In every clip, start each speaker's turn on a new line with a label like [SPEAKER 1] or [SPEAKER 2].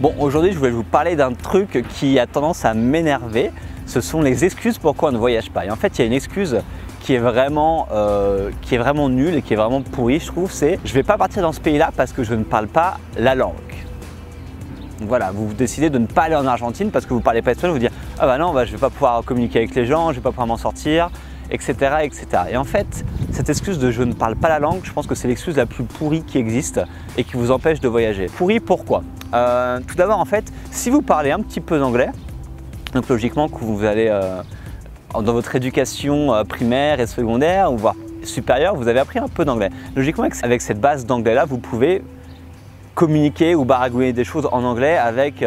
[SPEAKER 1] Bon, aujourd'hui je voulais vous parler d'un truc qui a tendance à m'énerver. Ce sont les excuses pourquoi on ne voyage pas. Et en fait, il y a une excuse qui est vraiment nulle et qui est vraiment pourrie, je trouve, c'est je ne vais pas partir dans ce pays-là parce que je ne parle pas la langue. Donc voilà, vous décidez de ne pas aller en Argentine parce que vous ne parlez pas espagnol, vous dites ah bah non, je ne vais pas pouvoir communiquer avec les gens, je ne vais pas pouvoir m'en sortir, etc., etc. Et en fait, cette excuse de je ne parle pas la langue, je pense que c'est l'excuse la plus pourrie qui existe et qui vous empêche de voyager. Pourrie pourquoi? Tout d'abord, en fait, si vous parlez un petit peu d'anglais, donc logiquement que vous allez dans votre éducation primaire et secondaire ou voire supérieure, vous avez appris un peu d'anglais. Logiquement, avec cette base d'anglais-là, vous pouvez communiquer ou baragouiner des choses en anglais avec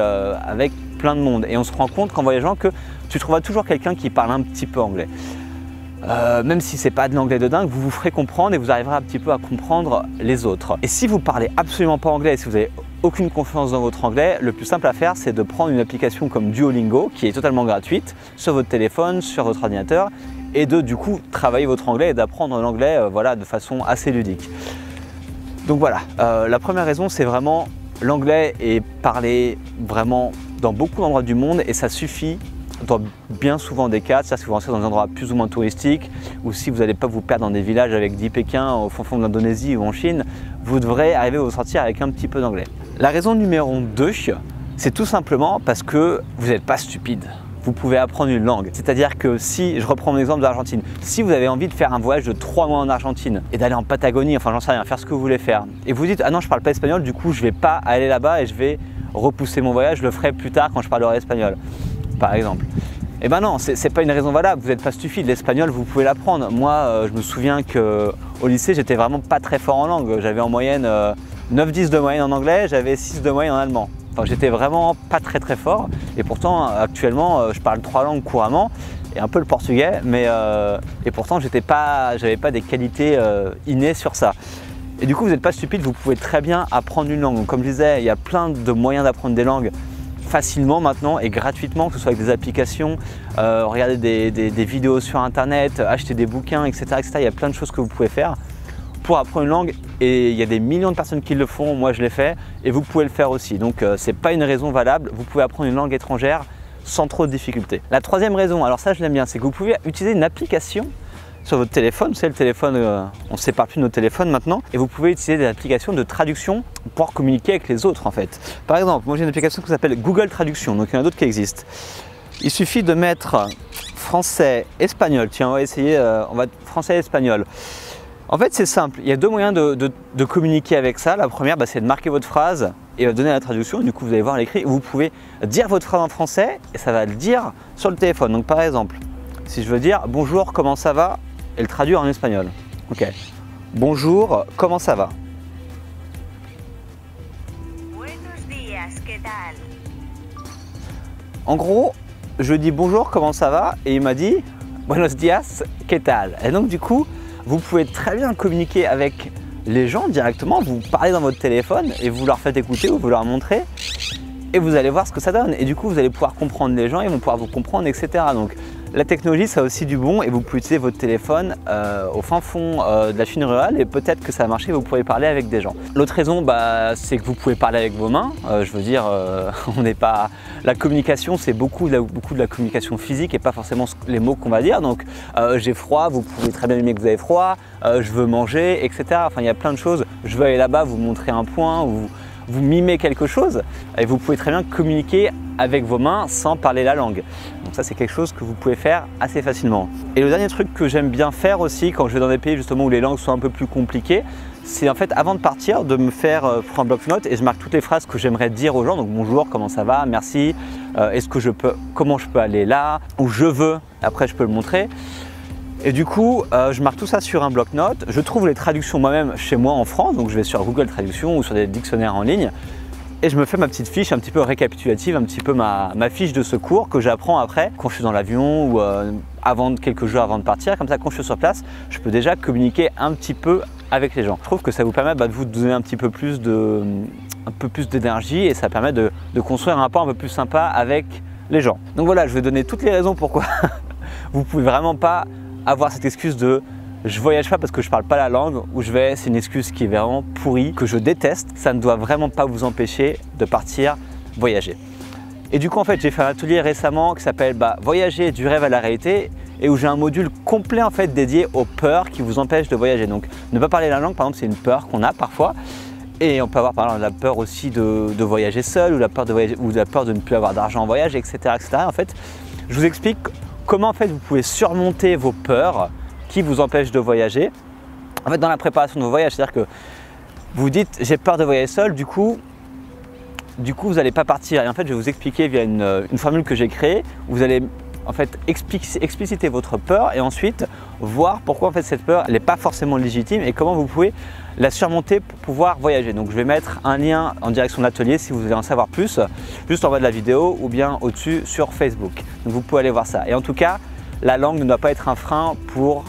[SPEAKER 1] plein de monde. Et on se rend compte qu'en voyageant que tu trouveras toujours quelqu'un qui parle un petit peu anglais. Même si c'est pas de l'anglais de dingue, vous vous ferez comprendre et vous arriverez un petit peu à comprendre les autres. Et si vous parlez absolument pas anglais, si vous avez aucune confiance dans votre anglais, le plus simple à faire, c'est de prendre une application comme Duolingo, qui est totalement gratuite, sur votre téléphone, sur votre ordinateur, et de du coup travailler votre anglais et d'apprendre l'anglais voilà, de façon assez ludique. Donc voilà, la première raison, c'est vraiment l'anglais est parlé vraiment dans beaucoup d'endroits du monde et ça suffit dans bien souvent des cas, ça si vous rentrez dans des endroits plus ou moins touristiques ou si vous n'allez pas vous perdre dans des villages avec 10 Pékins au fond de l'Indonésie ou en Chine, vous devrez arriver à vous sortir avec un petit peu d'anglais. La raison numéro 2, c'est tout simplement parce que vous n'êtes pas stupide. Vous pouvez apprendre une langue. C'est-à-dire que si, je reprends mon exemple de l'Argentine, si vous avez envie de faire un voyage de 3 mois en Argentine et d'aller en Patagonie, enfin j'en sais rien, faire ce que vous voulez faire, et vous dites ah non je parle pas espagnol, du coup je vais pas aller là-bas et je vais repousser mon voyage, je le ferai plus tard quand je parlerai espagnol, par exemple. Eh ben non, c'est pas une raison valable, vous n'êtes pas stupide, l'espagnol vous pouvez l'apprendre. Moi je me souviens qu'au lycée j'étais vraiment pas très fort en langue, j'avais en moyenne 9-10 de moyenne en anglais, j'avais 6 de moyenne en allemand. Enfin, j'étais vraiment pas très fort et pourtant actuellement je parle 3 langues couramment et un peu le portugais, mais et pourtant j'avais pas des qualités innées sur ça. Et du coup vous n'êtes pas stupide, vous pouvez très bien apprendre une langue. Donc, comme je disais, il y a plein de moyens d'apprendre des langues facilement maintenant et gratuitement, que ce soit avec des applications, regarder des vidéos sur internet, acheter des bouquins, etc., etc. Il y a plein de choses que vous pouvez faire pour apprendre une langue et il y a des millions de personnes qui le font, moi je l'ai fait et vous pouvez le faire aussi. Donc c'est pas une raison valable, vous pouvez apprendre une langue étrangère sans trop de difficultés. La troisième raison, alors ça je l'aime bien, c'est que vous pouvez utiliser une application sur votre téléphone. Vous savez, le téléphone, on ne se sépare plus de nos téléphones maintenant et vous pouvez utiliser des applications de traduction pour pouvoir communiquer avec les autres en fait. Par exemple, moi j'ai une application qui s'appelle Google Traduction, donc il y en a d'autres qui existent. Il suffit de mettre français-espagnol, tiens on va essayer, on va français-espagnol. En fait, c'est simple, il y a deux moyens de communiquer avec ça. La première, c'est de marquer votre phrase et donner la traduction. Du coup, vous allez voir l'écrit. Vous pouvez dire votre phrase en français et ça va le dire sur le téléphone. Donc, par exemple, si je veux dire « Bonjour, comment ça va ?» et le traduire en espagnol. Ok. Bonjour, comment ça va?
[SPEAKER 2] Buenos días, ¿qué tal?
[SPEAKER 1] En gros, je dis « Bonjour, comment ça va ?» et il m'a dit « Buenos días, ¿qué tal ?» Et donc, du coup, vous pouvez très bien communiquer avec les gens directement, vous parlez dans votre téléphone et vous leur faites écouter ou vous leur montrez et vous allez voir ce que ça donne. Et du coup, vous allez pouvoir comprendre les gens, ils vont pouvoir vous comprendre, etc. Donc, la technologie, ça a aussi du bon et vous pouvez utiliser votre téléphone au fin fond de la Chine rurale et peut-être que ça va marcher, vous pourrez parler avec des gens. L'autre raison, c'est que vous pouvez parler avec vos mains. Je veux dire, on n'est pas... La communication, c'est beaucoup de la communication physique et pas forcément les mots qu'on va dire. Donc, j'ai froid, vous pouvez très bien aimer que vous avez froid, je veux manger, etc. Enfin, il y a plein de choses. Je veux aller là-bas, vous montrer un point ou vous mimez quelque chose et vous pouvez très bien communiquer avec vos mains sans parler la langue. Donc ça c'est quelque chose que vous pouvez faire assez facilement. Et le dernier truc que j'aime bien faire aussi quand je vais dans des pays justement où les langues sont un peu plus compliquées, c'est en fait avant de partir de me faire prendre un bloc-notes et je marque toutes les phrases que j'aimerais dire aux gens. Donc bonjour, comment ça va, merci, est-ce que je peux, comment je peux aller là, ou je veux, après je peux le montrer. Et du coup, je marque tout ça sur un bloc-notes. Je trouve les traductions moi-même chez moi en France, donc je vais sur Google Traduction ou sur des dictionnaires en ligne et je me fais ma petite fiche un petit peu récapitulative, un petit peu ma fiche de secours que j'apprends après quand je suis dans l'avion ou quelques jours avant de partir. Comme ça, quand je suis sur place, je peux déjà communiquer un petit peu avec les gens. Je trouve que ça vous permet de vous donner un peu plus d'énergie et ça permet de construire un rapport un peu plus sympa avec les gens. Donc voilà, je vais donner toutes les raisons pourquoi vous pouvez vraiment pas avoir cette excuse de je voyage pas parce que je parle pas la langue ou je vais, c'est une excuse qui est vraiment pourrie, que je déteste. Ça ne doit vraiment pas vous empêcher de partir voyager. Et du coup, en fait, j'ai fait un atelier récemment qui s'appelle Voyager du rêve à la réalité et où j'ai un module complet en fait dédié aux peurs qui vous empêchent de voyager. Donc, ne pas parler la langue, par exemple, c'est une peur qu'on a parfois. Et on peut avoir par exemple la peur aussi de voyager seul ou la peur de voyager, ou la peur de ne plus avoir d'argent en voyage, etc., etc. En fait, je vous explique comment en fait vous pouvez surmonter vos peurs qui vous empêchent de voyager. En fait, dans la préparation de vos voyages, c'est-à-dire que vous dites j'ai peur de voyager seul, du coup vous n'allez pas partir. Et en fait, je vais vous expliquer via une formule que j'ai créée. Vous allez en fait expliciter votre peur et ensuite voir pourquoi en fait cette peur n'est pas forcément légitime et comment vous pouvez la surmonter pour pouvoir voyager. Donc je vais mettre un lien en direction de l'atelier si vous voulez en savoir plus, juste en bas de la vidéo ou bien au-dessus sur Facebook. Donc vous pouvez aller voir ça. Et en tout cas, la langue ne doit pas être un frein pour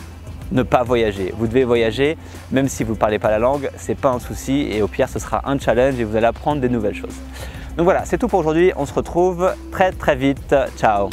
[SPEAKER 1] ne pas voyager. Vous devez voyager même si vous ne parlez pas la langue, c'est pas un souci et au pire ce sera un challenge et vous allez apprendre des nouvelles choses. Donc voilà, c'est tout pour aujourd'hui. On se retrouve très vite. Ciao!